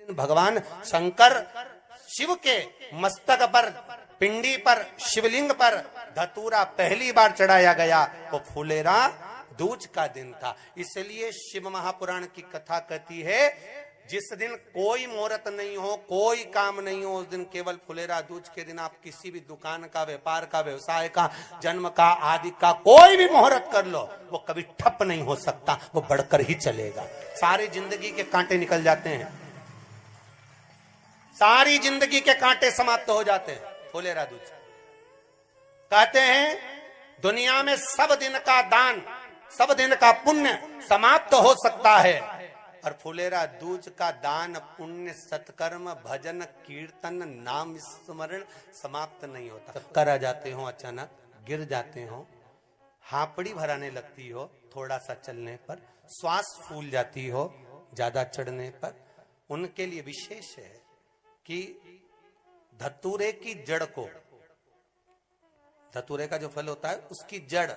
भगवान शंकर शिव के मस्तक पर, पिंडी पर, शिवलिंग पर धतूरा पहली बार चढ़ाया गया वो फुलेरा दूज का दिन था। इसलिए शिव महापुराण की कथा कहती है जिस दिन कोई मुहूर्त नहीं हो, कोई काम नहीं हो, उस दिन केवल फुलेरा दूज के दिन आप किसी भी दुकान का, व्यापार का, व्यवसाय का, जन्म का, आदि का कोई भी मुहूर्त कर लो, वो कभी ठप नहीं हो सकता, वो बढ़कर ही चलेगा। सारी जिंदगी के कांटे निकल जाते हैं, सारी जिंदगी के कांटे समाप्त हो जाते हैं फुलेरा दूज। कहते हैं दुनिया में सब दिन का दान, सब दिन का पुण्य समाप्त हो सकता है, और फुलेरा दूज का दान, पुण्य, सत्कर्म, भजन, कीर्तन, नाम स्मरण समाप्त नहीं होता। चक्कर आ जाते हो, अचानक गिर जाते हो, हापड़ी भराने लगती हो थोड़ा सा चलने पर, श्वास फूल जाती हो ज्यादा चढ़ने पर, उनके लिए विशेष है कि धतूरे की जड़ को, धतूरे का जो फल होता है उसकी जड़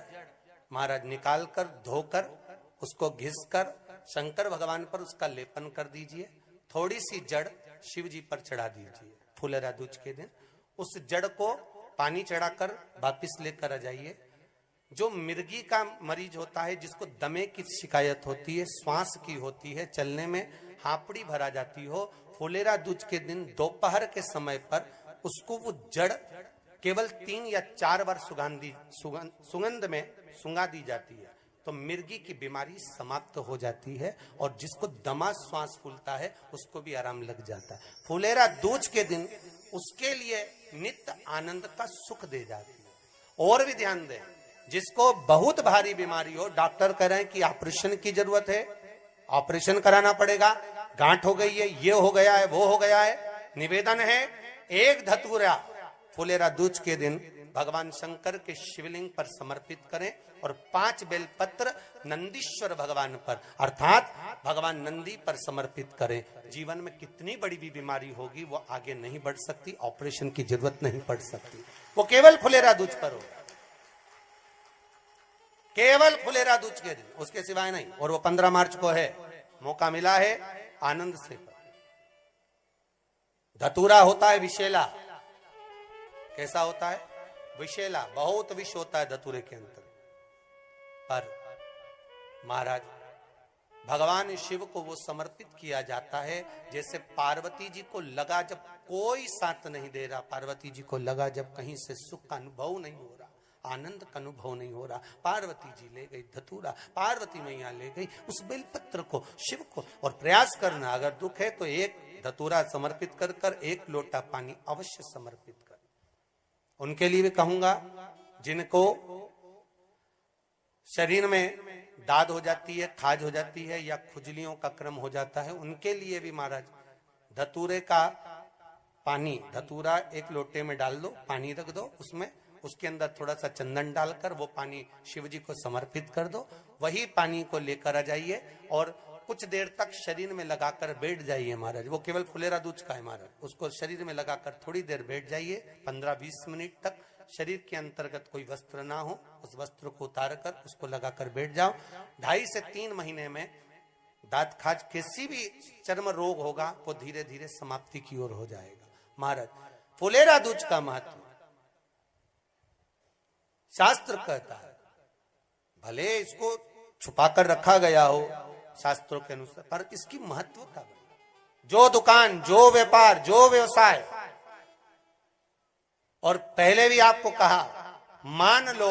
महाराज निकाल कर, धोकर, उसको घिस कर शंकर भगवान पर उसका लेपन कर दीजिए। थोड़ी सी जड़ शिव जी पर चढ़ा दीजिए फुलेरा दूज के दिन। उस जड़ को पानी चढ़ाकर वापिस लेकर आ जाइए। जो मिर्गी का मरीज होता है, जिसको दमे की शिकायत होती है, श्वास की होती है, चलने में हापड़ी भरा जाती हो, फुलेरा दूज के दिन दोपहर के समय पर उसको वो जड़ केवल 3 या 4 बार सुगंध में सुंगा दी जाती है, तो मिर्गी की बीमारी समाप्त हो जाती है, और जिसको दमा श्वास फूलता है उसको भी आराम लग जाता है। फुलेरा दूज के दिन उसके लिए नित्य आनंद का सुख दे जाती है। और भी ध्यान दें, जिसको बहुत भारी बीमारी हो, डॉक्टर कह रहे हैं कि ऑपरेशन की जरूरत है, ऑपरेशन कराना पड़ेगा, गांठ हो गई है, ये हो गया है, वो हो गया है, निवेदन है एक धतूरा फुलेरा दूज के दिन भगवान शंकर के शिवलिंग पर समर्पित करें, और 5 बेलपत्र नंदीश्वर भगवान पर अर्थात भगवान नंदी पर समर्पित करें। जीवन में कितनी बड़ी भी बीमारी होगी वो आगे नहीं बढ़ सकती, ऑपरेशन की जरूरत नहीं पड़ सकती, वो केवल फुलेरा दूज पर हो, केवल फुलेरा दूज के दिन, उसके सिवाय नहीं। और वो 15 मार्च को है, मौका मिला है, आनंद से। धतूरा होता है विषैला। कैसा होता है? विषैला, बहुत विष होता है धतूरे के अंदर। पर महाराज भगवान शिव को वो समर्पित किया जाता है जैसे पार्वती जी को लगा, जब कोई साथ नहीं दे रहा, पार्वती जी को लगा जब कहीं से सुख का अनुभव नहीं हो रहा, आनंद का अनुभव नहीं हो रहा, पार्वती जी ले गई धतूरा, पार्वती मैया ले गई उस बेलपत्र को शिव को। और प्रयास करना, अगर दुख है तो एक धतूरा समर्पित कर कर 1 लोटा पानी अवश्य समर्पित कर। उनके लिए भी कहूंगा जिनको शरीर में दाद हो जाती है, खाज हो जाती है, या खुजलियों का क्रम हो जाता है, उनके लिए भी महाराज धतूरे का पानी, धतूरा 1 लोटे में डाल दो, पानी रख दो उसमें, उसके अंदर थोड़ा सा चंदन डालकर वो पानी शिव जी को समर्पित कर दो। वही पानी को लेकर आ जाइए और कुछ देर तक शरीर में लगाकर बैठ जाइए महाराज। वो केवल फुलेरा दूज का है महाराज, उसको शरीर में लगाकर थोड़ी देर बैठ जाइए, 15-20 मिनट तक। शरीर के अंतर्गत कोई वस्त्र ना हो, उस वस्त्र को उतार कर उसको लगाकर बैठ जाओ। 2.5 से 3 महीने में दांत खाज, किसी भी चर्म रोग होगा वो धीरे धीरे समाप्ति की ओर हो जाएगा। महाराज फुलेरा दूज का महत्व शास्त्र कहता है, भले इसको छुपाकर रखा गया हो शास्त्रों के अनुसार, पर इसकी महत्वता, जो दुकान, जो व्यापार, जो व्यवसाय, और पहले भी आपको कहा, मान लो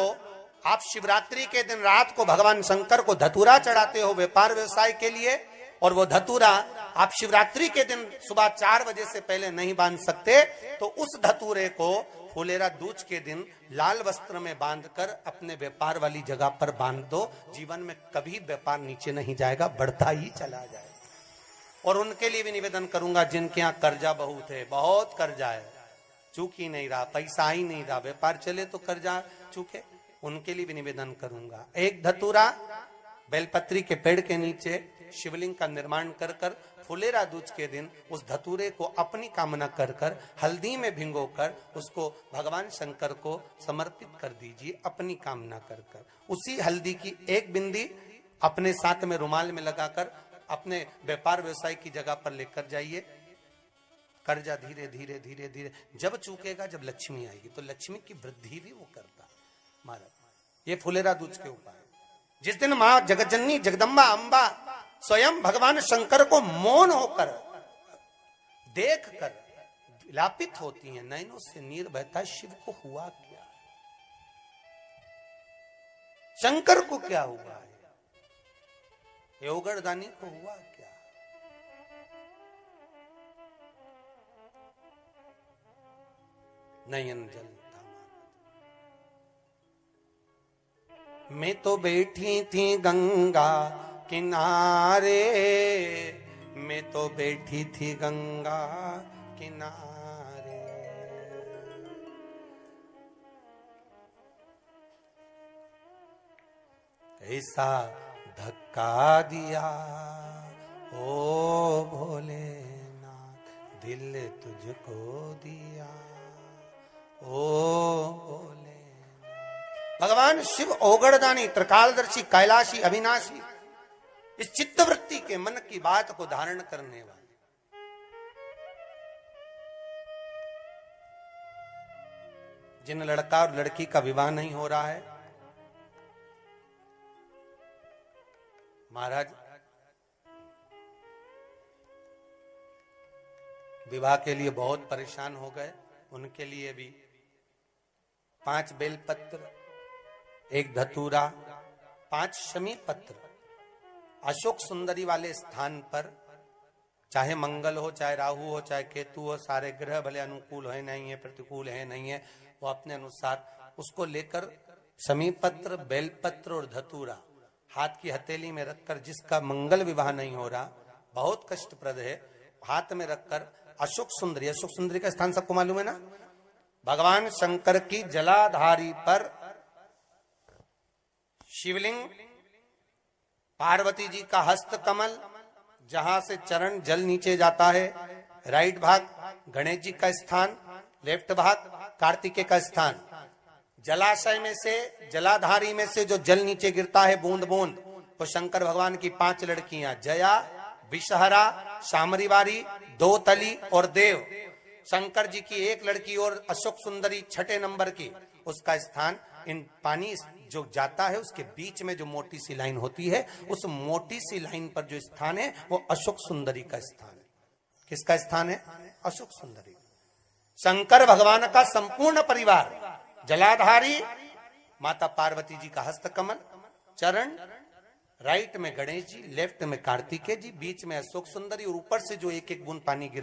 आप शिवरात्रि के दिन रात को भगवान शंकर को धतूरा चढ़ाते हो व्यापार व्यवसाय के लिए, और वो धतूरा आप शिवरात्रि के दिन सुबह 4 बजे से पहले नहीं बांध सकते, तो उस धतूरे को फुलेरा दूज के दिन लाल वस्त्र में बांधकर अपने व्यापार वाली जगह पर बांध दो। जीवन में कभी व्यापार नीचे नहीं जाएगा, बढ़ता ही चला जाएगा। और उनके लिए भी निवेदन करूंगा जिनके यहाँ कर्जा बहुत है, बहुत कर्जा है, चूक ही नहीं रहा, पैसा ही नहीं रहा, व्यापार चले तो कर्जा चूके, उनके लिए भी निवेदन करूंगा। 1 धतूरा बेलपत्री के पेड़ के नीचे शिवलिंग का निर्माण कर कर फुलेरा दूज के दिन उस धतूरे को अपनी कामना कर कर हल्दी में भिंगोकर उसको भगवान शंकर को समर्पित कर दीजिए अपनी कामना कर कर। उसी हल्दी की 1 बिंदी अपने साथ में रुमाल में लगाकर अपने व्यापार व्यवसाय की जगह पर लेकर जाइए। कर्जा धीरे धीरे धीरे धीरे जब चूकेगा, जब लक्ष्मी आएगी, तो लक्ष्मी की वृद्धि भी वो करता महाराज। ये फुलेरा दूज के उपाय। जिस दिन मां जगज्जननी जगदम्बा अंबा स्वयं भगवान शंकर को मौन होकर देख कर विलापित होती हैं, नैनों से नीर बहता, शिव को हुआ क्या, शंकर को क्या हुआ है, योगरदानी को हुआ क्या। नयन जलता मैं तो बैठी थी गंगा किनारे, मैं तो बैठी थी गंगा किनारे, ऐसा धक्का दिया ओ भोलेनाथ, दिल तुझको दिया ओ भोले। भगवान शिव ओगड़दानी, त्रिकालदर्शी, कैलाशी, अविनाशी, इस चित्तवृत्ति के मन की बात को धारण करने वाले, जिन लड़का और लड़की का विवाह नहीं हो रहा है, महाराज विवाह के लिए बहुत परेशान हो गए, उनके लिए भी 5 बेलपत्र, 1 धतूरा, 5 शमी पत्र अशोक सुंदरी वाले स्थान पर, चाहे मंगल हो, चाहे राहु हो, चाहे केतु हो, सारे ग्रह भले अनुकूल है नहीं है, प्रतिकूल है नहीं है, वो अपने अनुसार उसको लेकर शमी पत्र, बेलपत्र और धतूरा हाथ की हथेली में रखकर, जिसका मंगल विवाह नहीं हो रहा, बहुत कष्टप्रद है, हाथ में रखकर अशोक सुंदरी, अशोक सुंदरी का स्थान सबको मालूम है ना, भगवान शंकर की जलाधारी पर शिवलिंग, पार्वती जी का हस्त कमल, जहां से चरण जल नीचे जाता है, राइट भाग गणेश जी का स्थान, लेफ्ट भाग कार्तिकेय का स्थान, जलाशय में से, जलाधारी में से जो जल नीचे गिरता है बूंद बूंद, वो शंकर भगवान की 5 लड़कियां, जया, विषहरा, शामरीवारी, दोतली और देव, शंकर जी की 1 लड़की और अशोक सुंदरी 6 नंबर की, उसका स्थान, इन पानी जो जाता है उसके बीच में जो मोटी सी लाइन होती है, उस मोटी सी लाइन पर जो स्थान है वो अशोक सुंदरी का स्थान है। किसका स्थान है? अशोक सुंदरी। शंकर भगवान का संपूर्ण परिवार, जलाधारी माता पार्वती जी का हस्तकमल, चरण, राइट में गणेश जी, लेफ्ट में कार्तिकेय जी, बीच में अशोक सुंदरी, और ऊपर से जो 1-1 बूंद पानी गिरा